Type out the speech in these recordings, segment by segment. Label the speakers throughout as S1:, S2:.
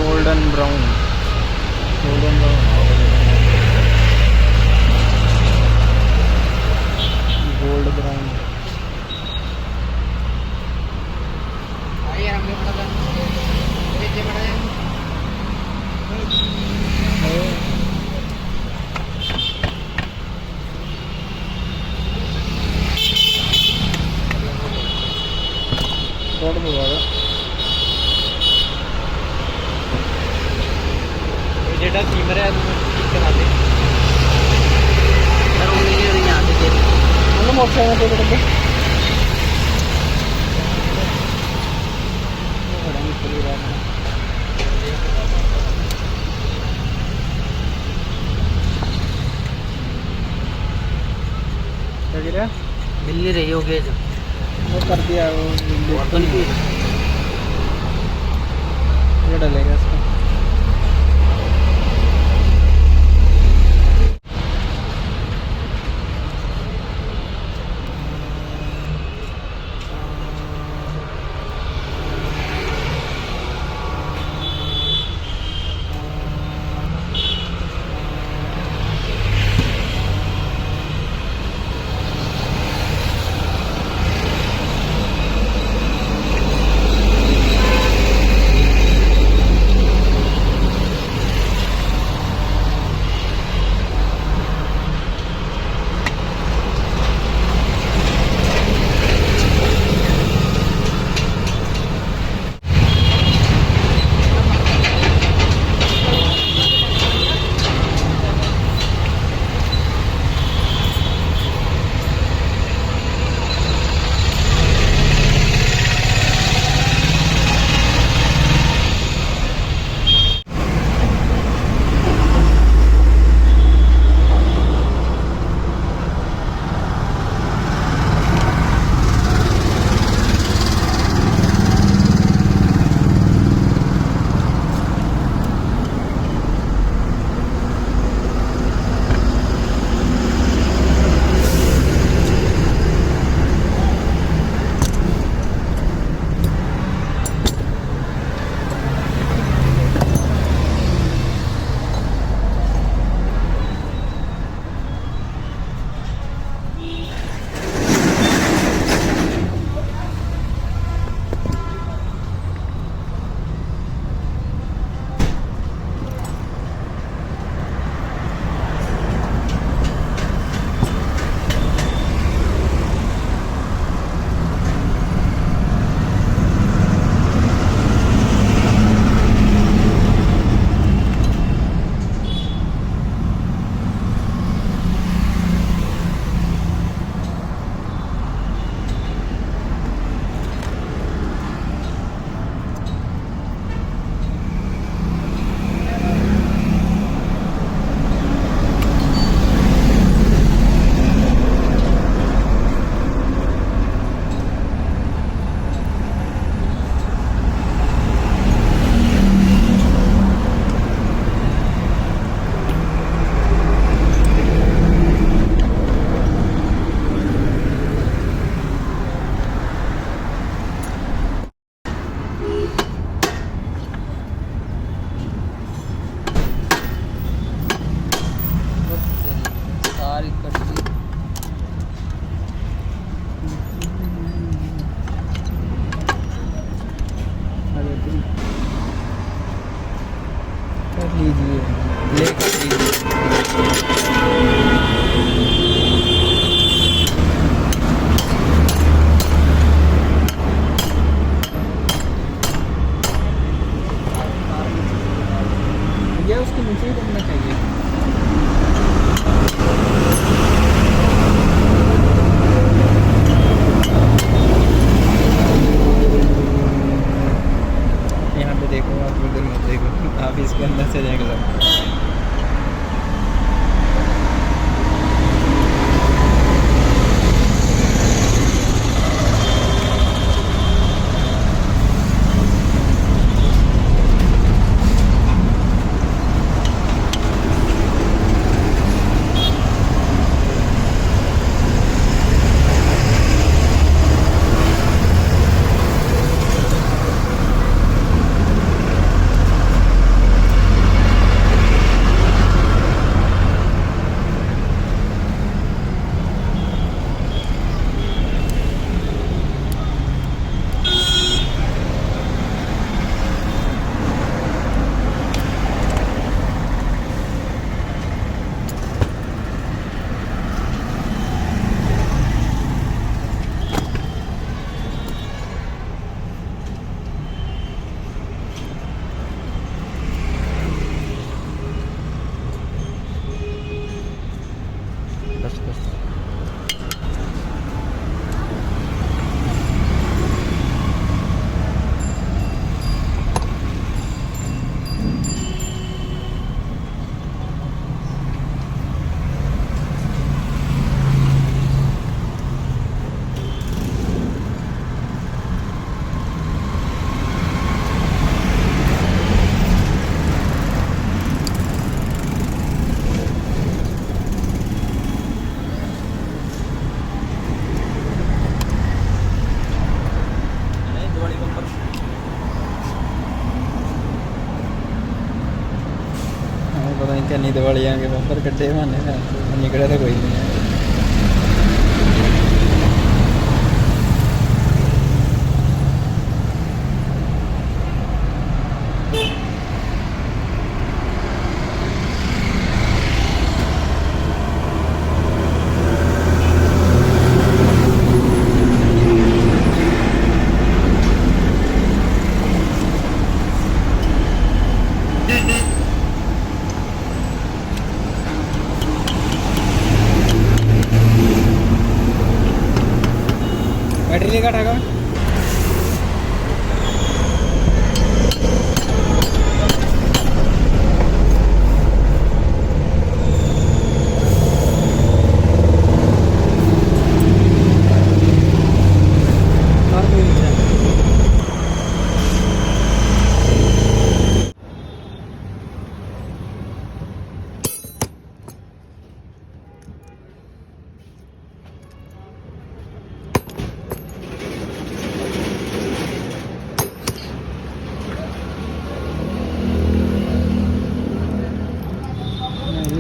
S1: Golden brown gold brown
S2: जेटा Kiemer है ठीक करा दे
S1: मोटरसाइकिल
S2: मिल नहीं रही होगी
S1: वो कर दिया वो
S2: तो नहीं
S1: ये डलेगा इसका ਕੰਨੀ ਦਿਵਾਲੀ ਆਂਗੇ ਬੰਪਰ ਕੱਢੇ ਮਾਨੇ ਨਿਕਲਿਆ ਤਾਂ ਕੋਈ ਨਹੀਂ ਹੈ। बैटरी लेकर ठाका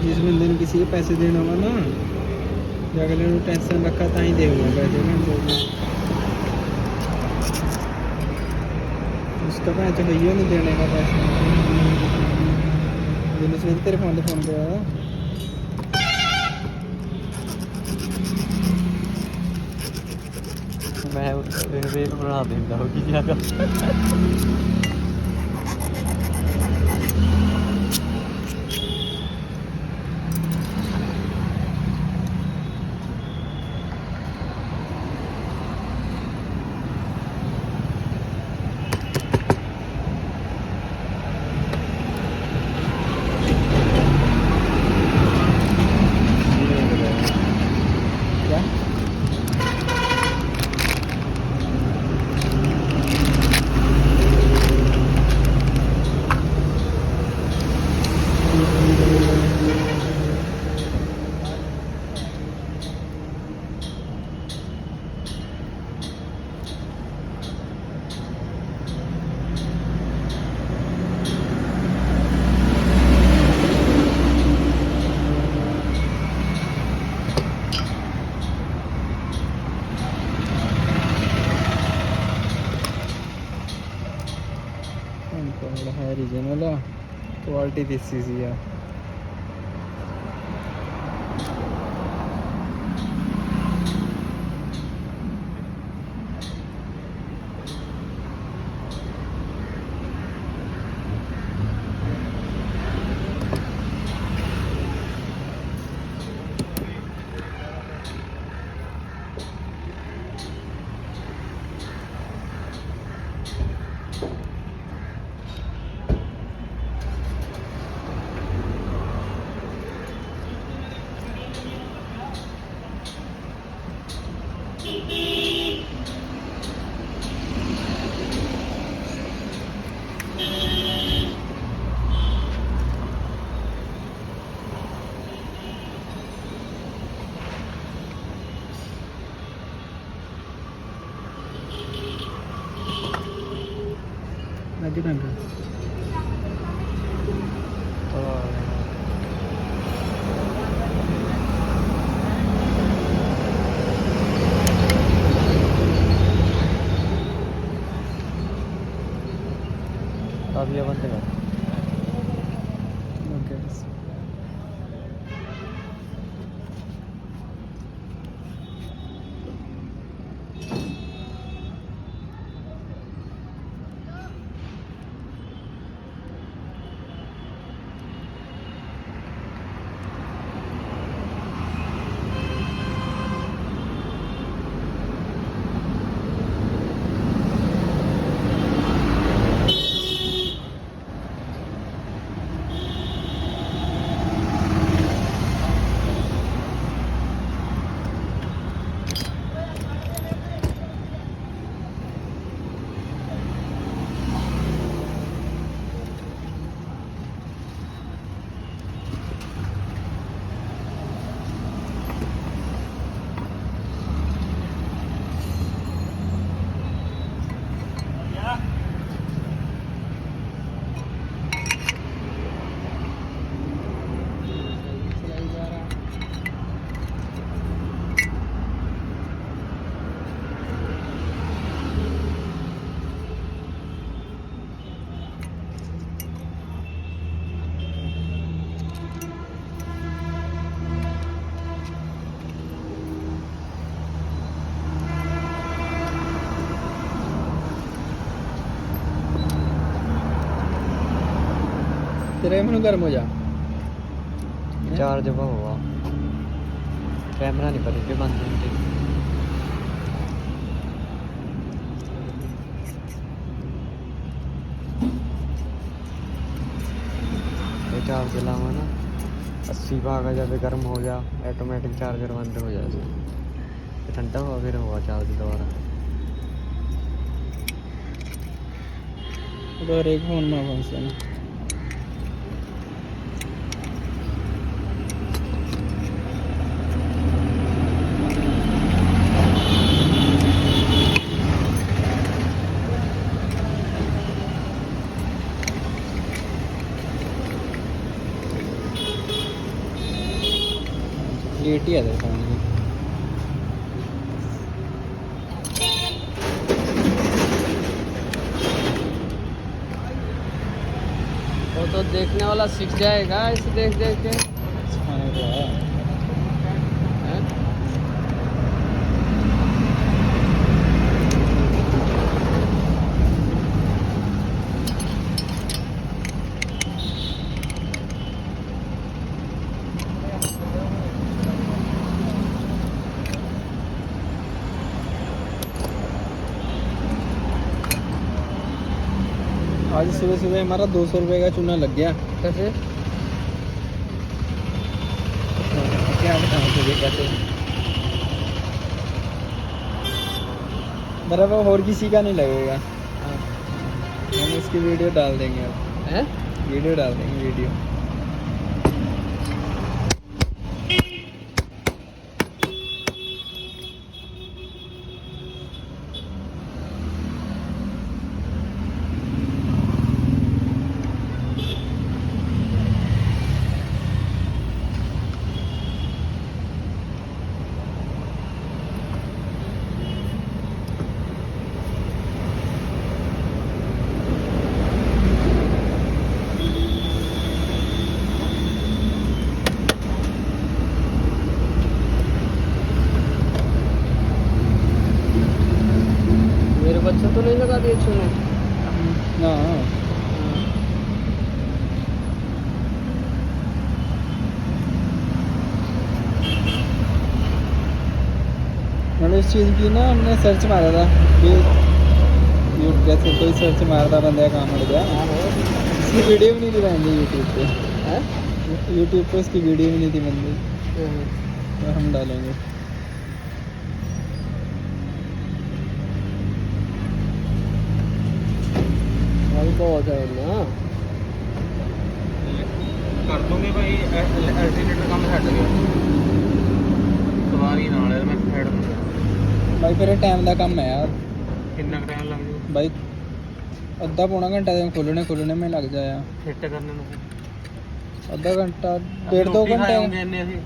S1: जिस बंदे ने किसी के पैसे देना होगा ना जो अगले ने टेंशन रखा ता ही देगा पैसे ना उसका पैसा तो भैया नहीं देने का पैसा जिन्होंने तेरे फोन किया
S2: मैं रेल बना देता होगी ज़्यादा
S1: क्या है रीजनल क्वालिटी देसी सी है लगे ढंग
S2: काफ़ी बंद कर
S1: ਰਹੇ ਮੈਨੂੰ ਗਰਮ ਹੋ ਜਾ
S2: ਚਾਰਜ ਹੋਵਾ ਕੈਮਰਾ ਨਹੀਂ ਪਤਾ ਕਿ ਬੰਦ ਹੁੰਦੀ ਇਹ ਚਾਰਜ ਲਾਵਾ ना 80 भाग आ जाए गर्म हो गया ऑटोमेटिक चार्जर बंद हो जाए ठंडा हुआ फिर हुआ चार्ज दोबारा
S1: और एक फोन में फंक्शन लेट ही आता है खाने में
S2: वो तो देखने वाला सीख जाएगा इसे देख देख के
S1: खाने को है
S2: हैं?
S1: आज सुबह सुबह हमारा 200 रुपये का चूना लग गया
S2: कैसे
S1: क्या बताऊँ तुझे कैसे बराबर और किसी का नहीं लगेगा हम उसकी वीडियो डाल देंगे अब
S2: हैं?
S1: वीडियो डाल देंगे वीडियो
S2: मेरे बच्चे तो नहीं लगा दिए चूने
S1: ना मैंने इस चीज़ की ना हमने सर्च मारा था कि जैसे कोई सर्च मारता बंदे का काम मिल गया उसकी वीडियो भी नहीं थी बंदी यूट्यूब पे
S2: हैं?
S1: यूट्यूब पे उसकी वीडियो भी नहीं थी बंदी तो हम डालेंगे
S2: भाई बहुत है ना
S3: ਕਰ ਦੂੰਗੇ ਭਾਈ ਅਲਟਰਨੇਟਰ ਕੰਮ ਛੱਡ ਗਿਆ ਸਵਾਰੀ ਨਾਲ ਯਾਰ ਮੈਂ ਛੱਡ ਦੂੰਗਾ
S1: भाई फिर टाइम का काम है यार
S3: ਕਿੰਨਾ ਟਾਈਮ ਲੱਗ ਜੂ
S1: भाई अद्धा पौना घंटा तो खुलने में लग जाए
S3: ਫਿੱਟ ਕਰਨ ਨੂੰ
S1: अद्धा घंटा 1.5-2 घंटे
S3: ਇੰਨੇ ਅਸੀਂ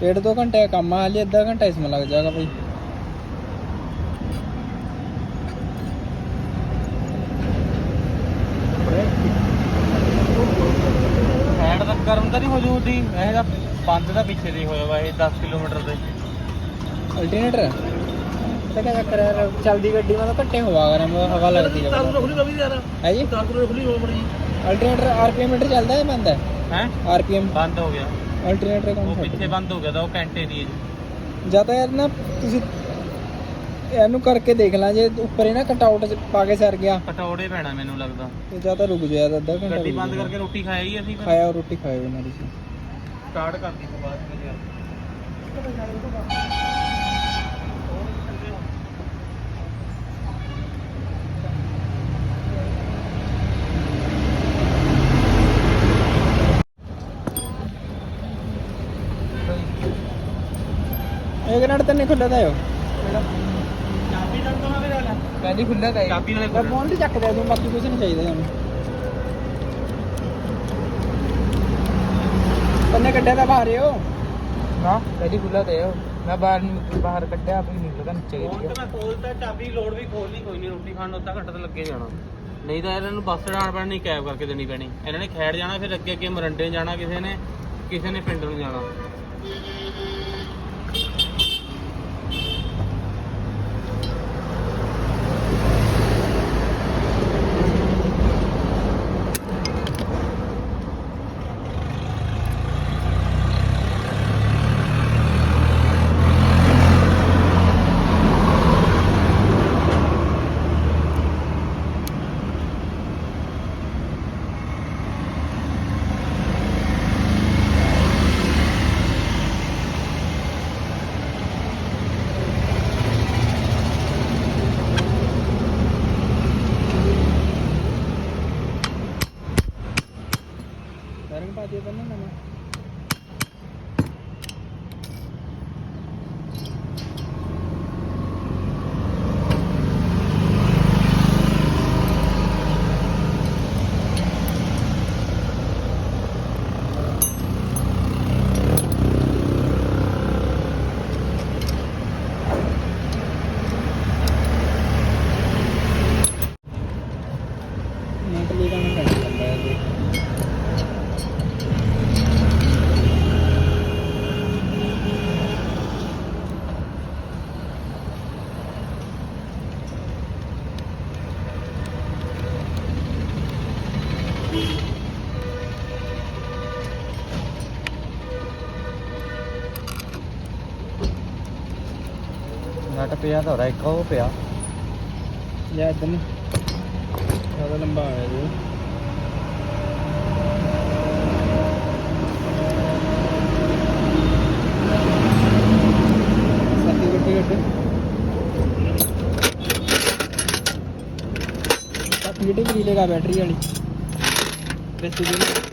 S1: 1.5-2 घंटे का काम है हाली अद्धा घंटा इसमें लग जाएगा भाई
S3: ਹੈਡ ਦਾ ਗਰਮ ਤਾਂ ਨਹੀਂ ਹੋ ਜੂ ਦੀ ਇਹ ਤਾਂ ਬੰਦ ਦਾ ਪਿੱਛੇ ਦੀ ਹੋਇਆ ਵਾ ਇਹ 10 ਕਿਲੋਮੀਟਰ ਦੇ
S1: अल्टरनेटर पता क्या चक्कर है यार चलती गड्डी में तो घट्टे हवा अगर हवा लगती है है जी अल्टरनेटर आरपीएम मीटर चलता है बंद है
S3: ਹੈ
S1: आरपीएम
S3: ਬੰਦ ਹੋ ਗਿਆ
S1: अल्टरनेटर
S3: ਉਹ
S1: कौन
S3: ਪਿੱਛੇ ਬੰਦ ਹੋ ਗਿਆ ਤਾਂ ਉਹ ਘੰਟੇ ਦੀ ਹੈ ਜੀ
S1: ਜਿਆਦਾ ਯਾਰ ਨਾ ਤੁਸੀਂ ਇਹਨੂੰ ਕਰਕੇ ਦੇਖ ਲਾਂ ਜੇ ਉੱਪਰ ਹੀ ਨਾ ਕਟਆਊਟ ਚ ਪਾ ਕੇ ਸਰ ਗਿਆ
S3: ਪਟੌੜੇ ਪੈਣਾ ਮੈਨੂੰ ਲੱਗਦਾ
S1: ਤੇ ਜਿਆਦਾ ਰੁਕ ਜਾਇਆ ਅੱਧਾ ਘੰਟਾ
S3: ਗੱਡੀ
S1: ਰੁਕ
S3: ਬੰਦ
S1: ਜਾਇਆ।
S3: ਕਰਕੇ ਰੋਟੀ ਖਾਇਆ ਹੀ ਅਸੀਂ ਫਿਰ
S1: ਖਾਇਆ ਰੋਟੀ ਖਾਇਆ ਉਹਨਾਂ ਦੀ ਸੀ
S3: ਸਟਾਰਟ ਕਰਦੀ ਤੋਂ ਬਾਅਦ ਫਿਰ ਯਾਰ
S1: ਇੱਕ ਮਿੰਟ ਤੈਨੂੰ ਖੁੱਲ੍ਹਾ ਤਾਂ ਆਇਓ
S3: ਚਾਬੀ ਨਾਲ ਤਾਂ ਮੇਰੇ ਵਾਲਾ
S1: ਪਹਿਲੀ ਖੁੱਲ੍ਹਾ ਤਾਂ
S3: ਚਾਬੀ ਨਾਲੇ
S1: ਮੈਂ ਫੋਨ ਤੇ ਚੱਕ ਦੇ ਦੂੰ ਬਾਕੀ ਕੁਝ ਨਹੀਂ ਚਾਹੀਦਾ ਸਾਨੂੰ ਕੰਨੇ ਕੱਢਿਆ ਤਾਂ ਬਾਹਰ ਹੋ
S2: हाँ पहले खुला था मैं बाहर कट्टा अभी निकल गया नीचे
S3: ਫੋਨ ਤੇ ਮੈਂ ਖੋਲਤਾ ਚਾਬੀ ਲੋੜ ਵੀ ਖੋਲਣੀ ਕੋਈ ਨਹੀਂ ਰੋਟੀ ਖਾਣ ਨੂੰ ਅੱਧਾ ਘੰਟਾ ਤਾਂ ਲੱਗੇ ਜਾਣਾ ਨਹੀਂ ਤਾਂ ਇਹਨਾਂ ਨੂੰ ਬੱਸ ਚੜਾਉਣ ਪੈਣੀ ਕੈਬ ਕਰਕੇ ਦੇਣੀ ਪੈਣੀ ਇਹਨਾਂ ਨੇ ਖੈੜ ਜਾਣਾ ਫਿਰ ਅੱਗੇ ਅੱਗੇ ਮਰੰਡੇ ਜਾਣਾ ਕਿਸੇ ਨੇ ਪਿੰਡ ਨੂੰ ਜਾਣਾ
S1: ਦੇ ਦੇਣਾ ਨਵਾਂ। ਮੈਂਟਲੀ ਕੰਮ ਕਰਨਾ ਪੈਂਦਾ ਹੈ ਜੀ।
S2: ਨਟ ਪਿਆ ਤਾਂ ਉਹਦਾ ਇੱਕ ਉਹ ਪਿਆ
S1: ਜਾਂ ਇੱਧਰ ਨੂੰ ਜ਼ਿਆਦਾ ਲੰਬਾ ਹੋਇਆ ਜੀ। ਸਾਡੀ ਗੱਡੀ ਸਾਡੀ ਗੱਡੀ ਵੀ ਲੇਗਾ ਬੈਟਰੀ ਵਾਲੀ। 10 GB